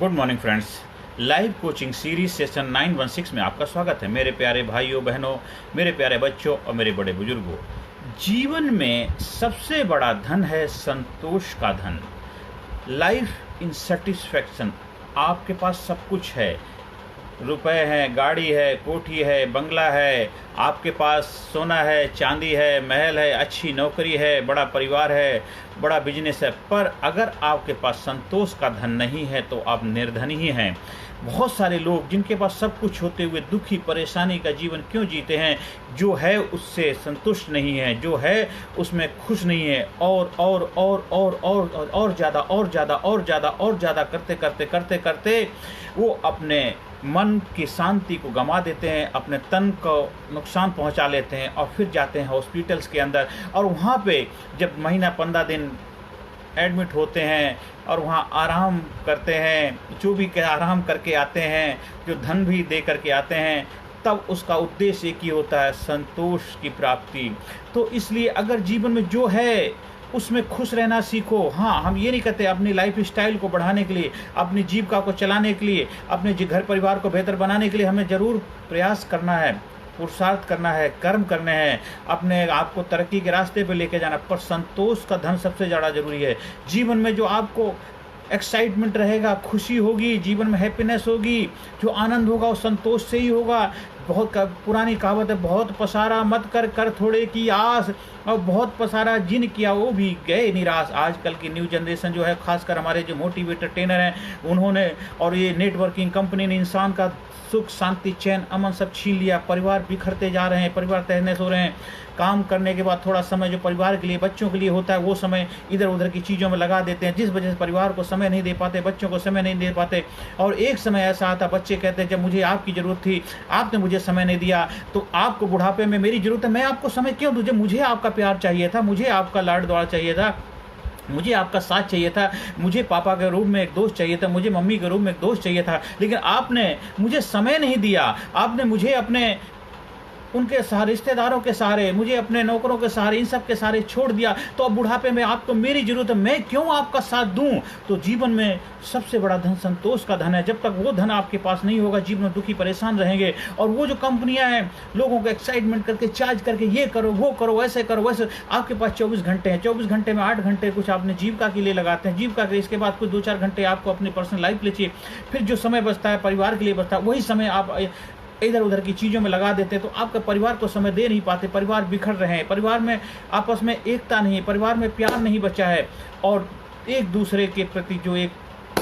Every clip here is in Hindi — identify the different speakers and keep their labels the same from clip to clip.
Speaker 1: Good morning friends. Live coaching series session 916 में आपका स्वागत है। मेरे प्यारे भाइयों बहनों, मेरे प्यारे बच्चों और मेरे बड़े बुजुर्गों, जीवन में सबसे बड़ा धन है संतोष का धन। Life in satisfaction. आपके पास सब कुछ है, रुपए हैं, गाड़ी है, कोठी है, बंगला है, आपके पास सोना है, चांदी है, महल है, अच्छी नौकरी है, बड़ा परिवार है, बड़ा बिजनेस है, पर अगर आपके पास संतोष का धन नहीं है तो आप निर्धन ही हैं। बहुत सारे लोग जिनके पास सब कुछ होते हुए दुखी परेशानी का जीवन क्यों जीते हैं? जो है उससे संतुष्ट नहीं है, जो है उसमें खुश नहीं है, और ज़्यादा और ज़्यादा और ज़्यादा और ज़्यादा करते करते करते करते वो अपने मन की शांति को गंवा देते हैं, अपने तन को नुकसान पहुंचा लेते हैं और फिर जाते हैं हॉस्पिटल्स के अंदर। और वहाँ पे जब महीना 15 दिन एडमिट होते हैं और वहाँ आराम करते हैं, जो भी आराम करके आते हैं, जो धन भी दे करके आते हैं, तब उसका उद्देश्य एक ही होता है, संतोष की प्राप्ति। तो इसलिए अगर जीवन में जो है उसमें खुश रहना सीखो। हाँ, हम ये नहीं कहते अपनी लाइफ स्टाइल को बढ़ाने के लिए, अपनी जीविका को चलाने के लिए, अपने घर परिवार को बेहतर बनाने के लिए हमें ज़रूर प्रयास करना है, पुरुषार्थ करना है, कर्म करने हैं, अपने आप को तरक्की के रास्ते पे लेके जाना, पर संतोष का धन सबसे ज़्यादा जरूरी है। जीवन में जो आपको एक्साइटमेंट रहेगा, खुशी होगी, जीवन में हैप्पीनेस होगी, जो आनंद होगा वो संतोष से ही होगा। बहुत पुरानी कहावत है, बहुत पसारा मत कर, कर थोड़े की आस, और बहुत पसारा जिन किया वो भी गए निराश। आजकल की न्यू जनरेशन जो है, खासकर हमारे जो मोटिवेटर ट्रेनर हैं, उन्होंने और ये नेटवर्किंग कंपनी ने इंसान का सुख, शांति, चैन, अमन सब छीन लिया। परिवार बिखरते जा रहे हैं, परिवार तहस हो रहे हैं। काम करने के बाद थोड़ा समय जो परिवार के लिए, बच्चों के लिए होता है, वो समय इधर उधर की चीज़ों में लगा देते हैं, जिस वजह से परिवार को समय नहीं दे पाते, बच्चों को समय नहीं दे पाते। और एक समय ऐसा आता, बच्चे कहते हैं जब मुझे आपकी ज़रूरत थी, आपने मुझे समय नहीं दिया, तो आपको बुढ़ापे में मेरी ज़रूरत है, मैं आपको समय क्यों दूँ? मुझे आपका प्यार चाहिए था, मुझे आपका लाड द्वार चाहिए था, मुझे आपका साथ चाहिए था, मुझे पापा के रूप में एक दोस्त चाहिए था, मुझे मम्मी के रूप में एक दोस्त चाहिए था, लेकिन आपने मुझे समय नहीं दिया। आपने मुझे अपने उनके सहारे, रिश्तेदारों के सहारे, मुझे अपने नौकरों के सहारे, इन सब के सहारे छोड़ दिया। तो अब बुढ़ापे में आपको मेरी जरूरत है, मैं क्यों आपका साथ दूं? तो जीवन में सबसे बड़ा धन संतोष का धन है। जब तक वो धन आपके पास नहीं होगा, जीवन में दुखी परेशान रहेंगे। और वो जो कंपनियां हैं, लोगों को एक्साइटमेंट करके, चार्ज करके, ये करो, वो करो, ऐसे करो, वैसे। आपके पास 24 घंटे हैं, 24 घंटे में 8 घंटे कुछ आपने जीविका के लिए लगाते हैं, जीविका के इसके बाद कुछ 2-4 घंटे आपको अपनी पर्सनल लाइफ लिए चाहिए, फिर जो समय बचता है परिवार के लिए बचता है, वही समय आप इधर उधर की चीज़ों में लगा देते हैं। तो आपका परिवार को समय दे नहीं पाते, परिवार बिखर रहे हैं, परिवार में आपस में एकता नहीं है, परिवार में प्यार नहीं बचा है, और एक दूसरे के प्रति जो एक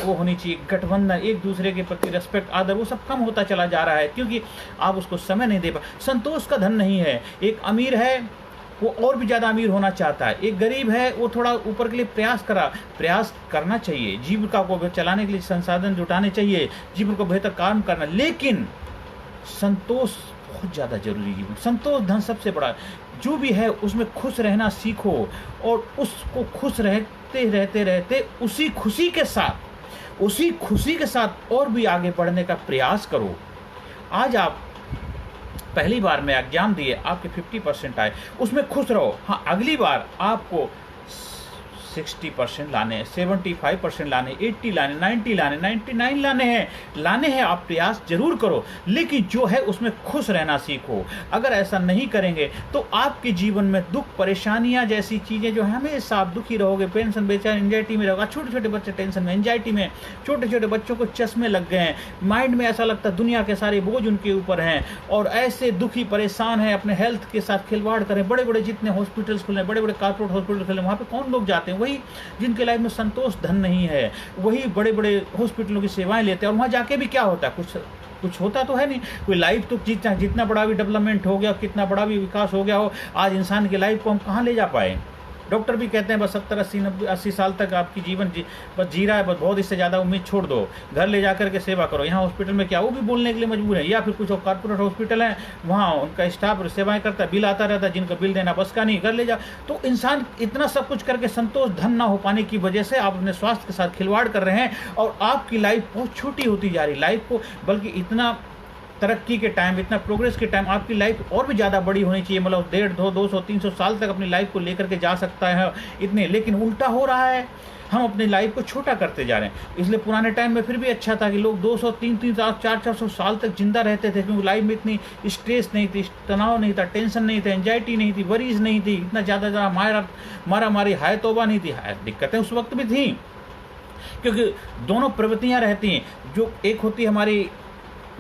Speaker 1: वो होनी चाहिए गठबंधन, एक दूसरे के प्रति रेस्पेक्ट, आदर, वो सब कम होता चला जा रहा है, क्योंकि आप उसको समय नहीं दे पा। संतोष का धन नहीं है। एक अमीर है, वो और भी ज़्यादा अमीर होना चाहता है। एक गरीब है, वो थोड़ा ऊपर के लिए प्रयास करना चाहिए, जीविका को चलाने के लिए संसाधन जुटाने चाहिए, जीवन को बेहतर काम करना, लेकिन संतोष बहुत ज़्यादा जरूरी है। संतोष धन सबसे बड़ा, जो भी है उसमें खुश रहना सीखो, और उसको खुश रहते रहते रहते उसी खुशी के साथ और भी आगे बढ़ने का प्रयास करो। आज आप पहली बार में एग्जाम दिए, आपके 50% आए, उसमें खुश रहो। हाँ, अगली बार आपको 60% लाने हैं, 75% लाने, 80 लाने, 90 लाने, 99 लाने हैं। आप प्रयास जरूर करो, लेकिन जो है उसमें खुश रहना सीखो। अगर ऐसा नहीं करेंगे तो आपके जीवन में दुख, परेशानियां जैसी चीज़ें जो है, हमेशा आप दुखी रहोगे, टेंशन, बेचैन, एंजाइटी में रहोगे। छोटे छोटे बच्चे टेंशन में, एंजाइटी में, छोटे छोटे बच्चों को चश्मे लग गए हैं, माइंड में ऐसा लगता है दुनिया के सारे बोझ उनके ऊपर हैं, और ऐसे दुखी परेशान हैं, अपने हेल्थ के साथ खिलवाड़ करें। बड़े बड़े जितने हॉस्पिटल्स खुले, बड़े बड़े कॉर्पोरेट हॉस्पिटल खुले, वहाँ पे कौन लोग जाते हैं? वही जिनके लाइफ में संतोष धन नहीं है, वही बड़े बड़े हॉस्पिटलों की सेवाएं लेते हैं। और वहाँ जाके भी क्या होता है? कुछ होता तो है नहीं। कोई लाइफ तो जितना बड़ा भी डेवलपमेंट हो गया, कितना बड़ा भी विकास हो गया हो, आज इंसान की लाइफ को हम कहाँ ले जा पाए? डॉक्टर भी कहते हैं बस 70, 80, 90, 80 साल तक आपकी जीवन बस जी रहा है, बस बहुत, इससे ज़्यादा उम्मीद छोड़ दो, घर ले जाकर के सेवा करो। यहाँ हॉस्पिटल में क्या, वो भी बोलने के लिए मजबूर है। या फिर कुछ कॉर्पोरेट हॉस्पिटल हैं, वहाँ उनका स्टाफ सेवाएं करता है, बिल आता रहता है, जिनका बिल देना बस का नहीं, घर ले जा। तो इंसान इतना सब कुछ करके संतोष धन ना हो पाने की वजह से आप अपने स्वास्थ्य के साथ खिलवाड़ कर रहे हैं, और आपकी लाइफ बहुत छोटी होती जा रही, लाइफ को बल्कि इतना तरक्की के टाइम, इतना प्रोग्रेस के टाइम आपकी लाइफ और भी ज़्यादा बड़ी होनी चाहिए, मतलब 150, 200, 300 साल तक अपनी लाइफ को लेकर के जा सकता है इतने, लेकिन उल्टा हो रहा है, हम अपनी लाइफ को छोटा करते जा रहे हैं। इसलिए पुराने टाइम में फिर भी अच्छा था कि लोग 200, 300, 400 साल तक जिंदा रहते थे, क्योंकि लाइफ में इतनी स्ट्रेस नहीं थी, तनाव नहीं था, टेंशन नहीं था, एंजाइटी नहीं थी, वरीज नहीं थी, इतना ज़्यादा मारा मारी हाय तौबा नहीं थी। दिक्कतें उस वक्त भी थी, क्योंकि दोनों प्रवृत्तियाँ रहती हैं, जो एक होती है हमारी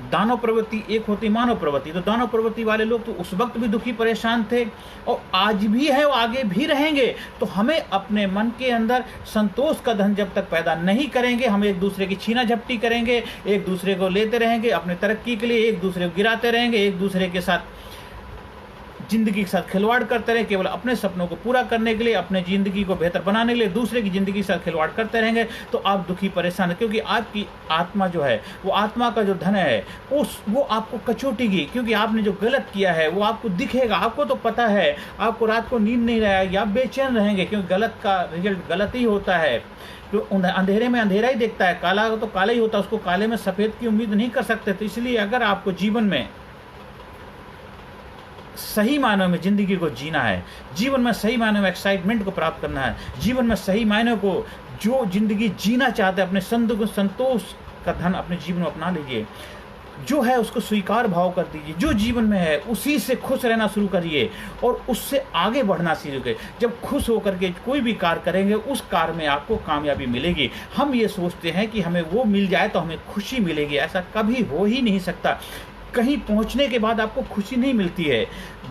Speaker 1: दानव प्रवृत्ति, एक होती मानव प्रवृत्ति। तो दानव प्रवृत्ति वाले लोग तो उस वक्त भी दुखी परेशान थे और आज भी है और आगे भी रहेंगे। तो हमें अपने मन के अंदर संतोष का धन जब तक पैदा नहीं करेंगे, हम एक दूसरे की छीना झपटी करेंगे, एक दूसरे को लेते रहेंगे अपने तरक्की के लिए, एक दूसरे को गिराते रहेंगे, एक दूसरे के साथ जिंदगी के साथ खिलवाड़ करते रहे, केवल अपने सपनों को पूरा करने के लिए, अपने ज़िंदगी को बेहतर बनाने के लिए दूसरे की ज़िंदगी के साथ खिलवाड़ करते रहेंगे, तो आप दुखी परेशान है। क्योंकि आपकी आत्मा जो है, वो आत्मा का जो धन है वो आपको कचोटेगी, क्योंकि आपने जो गलत किया है वो आपको दिखेगा। आपको तो पता है, आपको रात को नींद नहीं रहेगी, आप बेचैन रहेंगे, क्योंकि गलत का रिजल्ट गलत ही होता है। तो अंधेरे में अंधेरा ही देखता है, काला तो काला ही होता है, उसको काले में सफ़ेद की उम्मीद नहीं कर सकते। तो इसलिए अगर आपको जीवन में सही मायनों में ज़िंदगी को जीना है, जीवन में सही मायनों में एक्साइटमेंट को प्राप्त करना है, जीवन में सही मायनों को जो ज़िंदगी जीना चाहते हैं, अपने संतोष का धन अपने जीवन में अपना लीजिए, जो है उसको स्वीकार भाव कर दीजिए, जो जीवन में है उसी से खुश रहना शुरू करिए और उससे आगे बढ़ना शुरू करिए। जब खुश होकर के कोई भी कार्य करेंगे, उस कार्य में आपको कामयाबी मिलेगी। हम ये सोचते हैं कि हमें वो मिल जाए तो हमें खुशी मिलेगी, ऐसा कभी हो ही नहीं सकता। कहीं पहुंचने के बाद आपको खुशी नहीं मिलती है।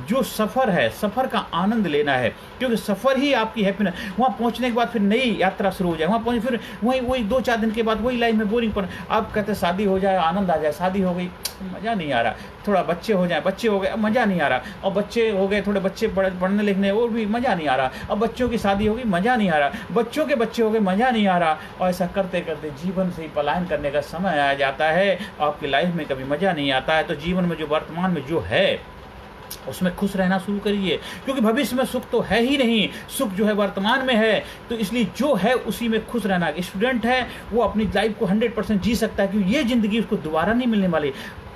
Speaker 1: जो सफ़र है, सफ़र का आनंद लेना है, क्योंकि सफ़र ही आपकी हैप्पीनेस। वहाँ पहुंचने के बाद फिर नई यात्रा शुरू हो जाए, वहाँ पहुँच फिर वही 2-4 दिन के बाद वही लाइफ में बोरिंग पर आप कहते शादी हो जाए आनंद आ जाए, शादी हो गई मज़ा नहीं आ रहा, थोड़ा बच्चे हो जाए, बच्चे हो गए अब मज़ा नहीं आ रहा, और बच्चे हो गए थोड़े बच्चे पढ़ने लिखने और भी मज़ा नहीं आ रहा, अब बच्चों की शादी हो गई मज़ा नहीं आ रहा, बच्चों के बच्चे हो गए मज़ा नहीं आ रहा, और ऐसा करते करते जीवन से ही पलायन करने का समय आ जाता है। आपकी लाइफ में कभी मज़ा नहीं आता है। तो जीवन में जो वर्तमान में जो है उसमें खुश रहना शुरू करिए, क्योंकि भविष्य में सुख तो है ही नहीं, सुख जो है वर्तमान में है। तो इसलिए जो है उसी में खुश रहना। स्टूडेंट है वो अपनी लाइफ को 100% जी सकता है, क्योंकि ये ज़िंदगी उसको दोबारा नहीं मिलने वाली।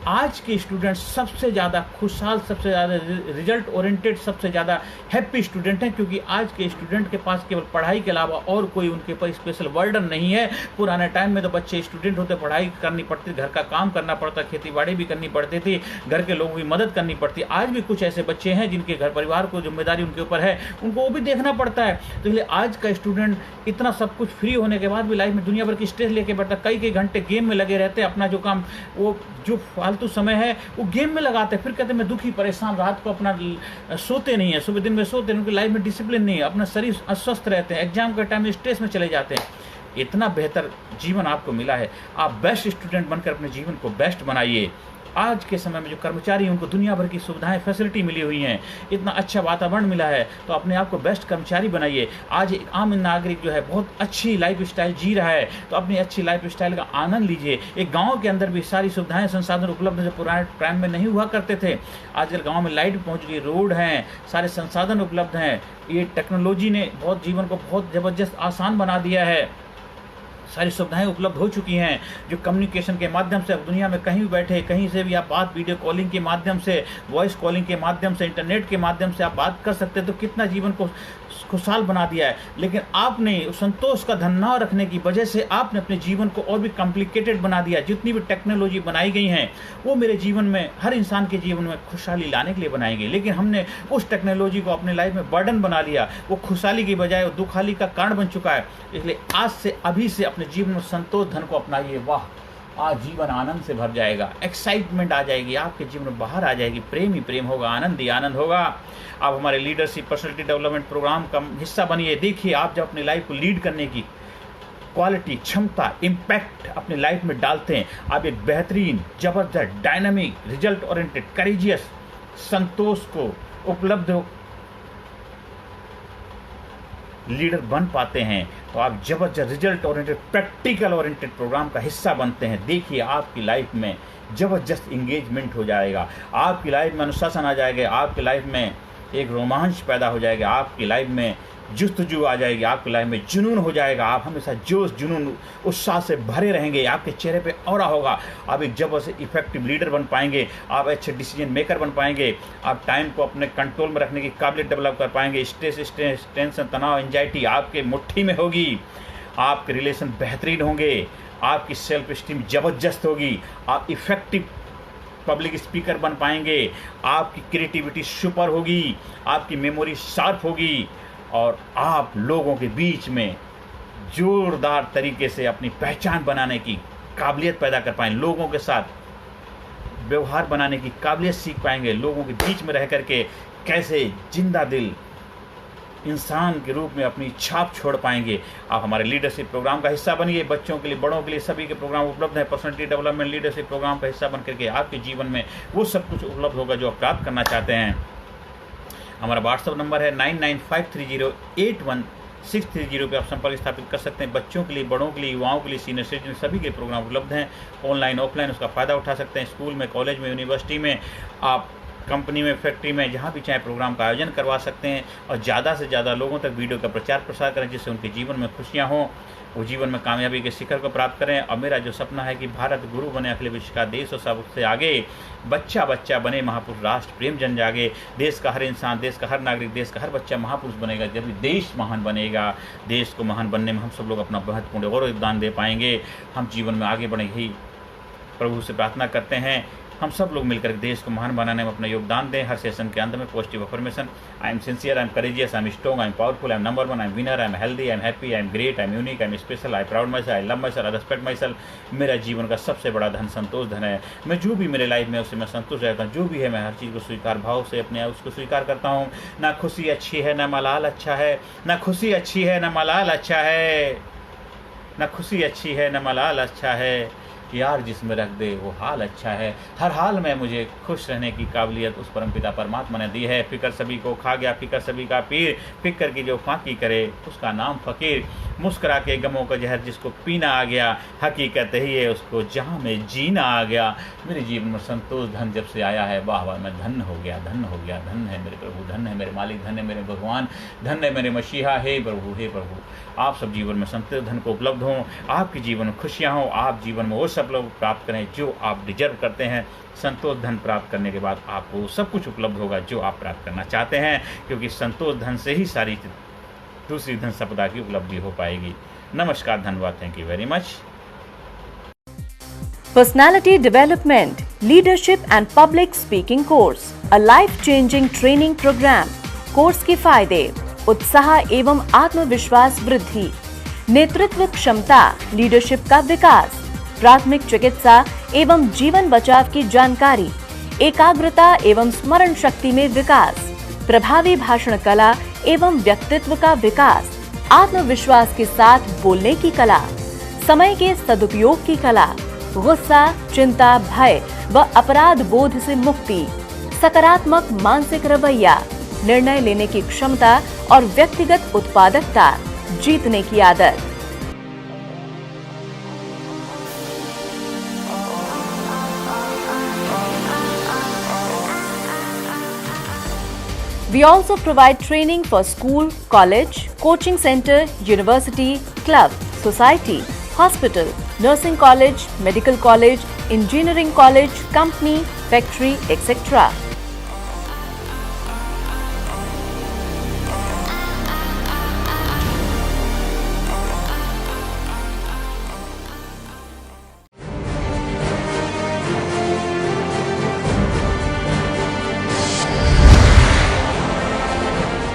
Speaker 1: आज के स्टूडेंट सबसे ज़्यादा खुशहाल, सबसे ज़्यादा रिजल्ट ओरिएंटेड, सबसे ज़्यादा हैप्पी स्टूडेंट हैं, क्योंकि आज के स्टूडेंट के पास केवल पढ़ाई के अलावा और कोई उनके पास स्पेशल बर्डन नहीं है। पुराने टाइम में तो बच्चे स्टूडेंट होते, पढ़ाई करनी पड़ती, घर का काम करना पड़ता, खेती बाड़ी भी करनी पड़ती थी, घर के लोगों की मदद करनी पड़ती। आज भी कुछ ऐसे बच्चे हैं जिनके घर परिवार को जिम्मेदारी उनके ऊपर है, उनको वो भी देखना पड़ता है। तो इसलिए आज का स्टूडेंट इतना सब कुछ फ्री होने के बाद भी लाइफ में दुनिया भर की स्ट्रेस लेके बैठता, कई घंटे गेम में लगे रहते हैं, अपना जो काम वो जो फालतू समय है वो गेम में लगाते हैं, फिर कहते हैं मैं दुखी परेशान, रात को अपना सोते नहीं है, सुबह दिन में सोते हैं, उनकी लाइफ में डिसिप्लिन नहीं है, अपना शरीर अस्वस्थ रहते हैं, एग्जाम के टाइम में स्ट्रेस में चले जाते हैं। इतना बेहतर जीवन आपको मिला है, आप बेस्ट स्टूडेंट बनकर अपने जीवन को बेस्ट बनाइए। आज के समय में जो कर्मचारी हैं उनको दुनिया भर की सुविधाएं, फैसिलिटी मिली हुई हैं, इतना अच्छा वातावरण मिला है, तो अपने आप को बेस्ट कर्मचारी बनाइए। आज एक आम नागरिक जो है बहुत अच्छी लाइफ स्टाइल जी रहा है, तो अपनी अच्छी लाइफ स्टाइल का आनंद लीजिए। एक गांव के अंदर भी सारी सुविधाएं, संसाधन उपलब्ध जो पुराने टाइम में नहीं हुआ करते थे, आजकल गाँव में लाइट पहुँच गई, रोड हैं, सारे संसाधन उपलब्ध हैं। ये टेक्नोलॉजी ने बहुत जीवन को बहुत ज़बरदस्त आसान बना दिया है, सारी सुविधाएं उपलब्ध हो चुकी हैं, जो कम्युनिकेशन के माध्यम से अब दुनिया में कहीं भी बैठे, कहीं से भी आप बात, वीडियो कॉलिंग के माध्यम से, वॉइस कॉलिंग के माध्यम से, इंटरनेट के माध्यम से आप बात कर सकते हैं। तो कितना जीवन को खुशहाल बना दिया है। लेकिन आपने संतोष का धन न रखने की वजह से आपने अपने जीवन को और भी कॉम्प्लिकेटेड बना दिया। जितनी भी टेक्नोलॉजी बनाई गई हैं वो मेरे जीवन में, हर इंसान के जीवन में खुशहाली लाने के लिए बनाई गई, लेकिन हमने उस टेक्नोलॉजी को अपने लाइफ में बर्डन बना लिया। वो खुशहाली की बजाय वो दुखहाली का कारण बन चुका है। इसलिए आज से, अभी से अपने जीवन में संतोष धन को अपनाइए। वाह, आज जीवन आनंद से भर जाएगा, एक्साइटमेंट आ जाएगी, आपके जीवन में बाहर आ जाएगी, प्रेम ही प्रेम होगा, आनंद ही आनंद होगा। आप हमारे लीडरशिप पर्सनैलिटी डेवलपमेंट प्रोग्राम का हिस्सा बनिए। देखिए, आप जब अपनी लाइफ को लीड करने की क्वालिटी, क्षमता, इम्पैक्ट अपनी लाइफ में डालते हैं, आप एक बेहतरीन, जबरदस्त, डायनामिक, रिजल्ट ओरिएंटेड, करेजियस, संतोष को उपलब्ध लीडर बन पाते हैं। तो आप जबरदस्त result oriented, practical oriented program का हिस्सा बनते हैं। देखिए, आपकी लाइफ में जबरदस्त इंगेजमेंट हो जाएगा, आपकी लाइफ में अनुशासन आ जाएगा, आपकी लाइफ में एक रोमांच पैदा हो जाएगा, आपकी लाइफ में जुस्तजू आ जाएगी, आपकी लाइफ में जुनून हो जाएगा, आप हमेशा जोश जुनून उत्साह से भरे रहेंगे, आपके चेहरे पे ऑरा होगा, आप एक जबरदस्त इफेक्टिव लीडर बन पाएंगे, आप अच्छे डिसीजन मेकर बन पाएंगे, आप टाइम को अपने कंट्रोल में रखने की काबिलियत डेवलप कर पाएंगे। स्ट्रेस, टेंशन, तनाव, एंजाइटी आपके मुट्ठी में होगी, आपके रिलेशन बेहतरीन होंगे, आपकी सेल्फ स्टीम जबरदस्त होगी, आप इफेक्टिव पब्लिक स्पीकर बन पाएंगे, आपकी क्रिएटिविटी सुपर होगी, आपकी मेमोरी शार्प होगी और आप लोगों के बीच में जोरदार तरीके से अपनी पहचान बनाने की काबिलियत पैदा कर पाएंगे, लोगों के साथ व्यवहार बनाने की काबिलियत सीख पाएंगे, लोगों के बीच में रह करके कैसे जिंदा दिल इंसान के रूप में अपनी छाप छोड़ पाएंगे। आप हमारे लीडरशिप प्रोग्राम का हिस्सा बनिए, बच्चों के लिए, बड़ों के लिए, सभी के प्रोग्राम उपलब्ध हैं। पर्सनालिटी डेवलपमेंट लीडरशिप प्रोग्राम का हिस्सा बन करके आपके जीवन में वो सब कुछ उपलब्ध होगा जो आप प्राप्त करना चाहते हैं। हमारा व्हाट्सअप नंबर है 9953081630 पे आप संपर्क स्थापित कर सकते हैं। बच्चों के लिए, बड़ों के लिए, युवाओं के लिए, सीनियर सिटीजन सभी के प्रोग्राम उपलब्ध हैं, ऑनलाइन ऑफलाइन, उसका फ़ायदा उठा सकते हैं। स्कूल में, कॉलेज में, यूनिवर्सिटी में, आप कंपनी में, फैक्ट्री में, जहाँ भी चाहे प्रोग्राम का आयोजन करवा सकते हैं और ज़्यादा से ज़्यादा लोगों तक वीडियो का प्रचार प्रसार करें जिससे उनके जीवन में खुशियाँ हों, वो जीवन में कामयाबी के शिखर को प्राप्त करें। और मेरा जो सपना है कि भारत गुरु बने, अखिल विश्व का देश और सबसे आगे बच्चा बच्चा बने, महापुरुष राष्ट्र प्रेम जन जागे, देश का हर इंसान, देश का हर नागरिक, देश का हर बच्चा महापुरुष बनेगा। जब भी देश महान बनेगा, देश को महान बनने में हम सब लोग अपना महत्वपूर्ण और योगदान दे पाएंगे, हम जीवन में आगे बढ़े। यही प्रभु से प्रार्थना करते हैं, हम सब लोग मिलकर देश को महान बनाने में अपना योगदान दें। हर सेशन के अंत में positive affirmation, I am sincere, I am courageous, I am strong, I am powerful, I am number one, I am winner, I am healthy, I am happy, I am great, I am unique, I am special, I proud my self, I love my self, I respect my self. मेरा जीवन का सबसे बड़ा धन संतोष धन है। मैं जो भी मेरे लाइफ में उससे मैं संतुष्ट रहता हूँ, जो भी है मैं हर चीज़ को स्वीकार भाव से अपने उसको स्वीकार करता हूँ। ना खुशी अच्छी है, ना मलाल अच्छा है, ना खुशी अच्छी है, ना मलाल अच्छा है, ना खुशी अच्छी है, ना मलाल अच्छा है, यार जिसमें रख दे वो हाल अच्छा है। हर हाल में मुझे खुश रहने की काबिलियत उस परमपिता परमात्मा ने दी है। फिक्र सभी को खा गया, फिक्र सभी का पीर, फिक्र की जो फाकी करे उसका नाम फकीर। मुस्कुरा के गमों का जहर जिसको पीना आ गया, हकीकत ही है उसको जहाँ में जीना आ गया। मेरे जीवन में संतोष धन जब से आया है, वाह वाह मैं धन हो गया, धन हो गया। धन है मेरे प्रभु, धन है मेरे मालिक, धन है मेरे भगवान, धन है मेरे मसीहा। हे प्रभु, हे प्रभु, आप सब जीवन में संतोष धन को उपलब्ध हों, आपके जीवन में खुशियाँ हों, आप जीवन में वो सब लोग प्राप्त करें जो आप डिजर्व करते हैं। संतोष धन प्राप्त करने के बाद आपको सब कुछ उपलब्ध होगा जो आप प्राप्त करना चाहते हैं, क्योंकि संतोष धन से ही सारी दूसरी धन संपदा की उपलब्धि हो पाएगी। नमस्कार, धन्यवाद, thank you very much.
Speaker 2: Personality Development, Leadership and Public Speaking Course, a life-changing training program. Course के फायदे: उत्साह एवं आत्मविश्वास वृद्धि, नेतृत्व क्षमता, लीडरशिप का विकास, प्राथमिक चिकित्सा एवं जीवन बचाव की जानकारी, एकाग्रता एवं स्मरण शक्ति में विकास, प्रभावी भाषण कला एवं व्यक्तित्व का विकास, आत्मविश्वास के साथ बोलने की कला, समय के सदुपयोग की कला, गुस्सा, चिंता, भय व अपराध बोध से मुक्ति, सकारात्मक मानसिक रवैया, निर्णय लेने की क्षमता और व्यक्तिगत उत्पादकता, जीतने की आदत। We also provide training for school, college, coaching center, university, club, society, hospital, nursing college, medical college, engineering college, company, factory, etc.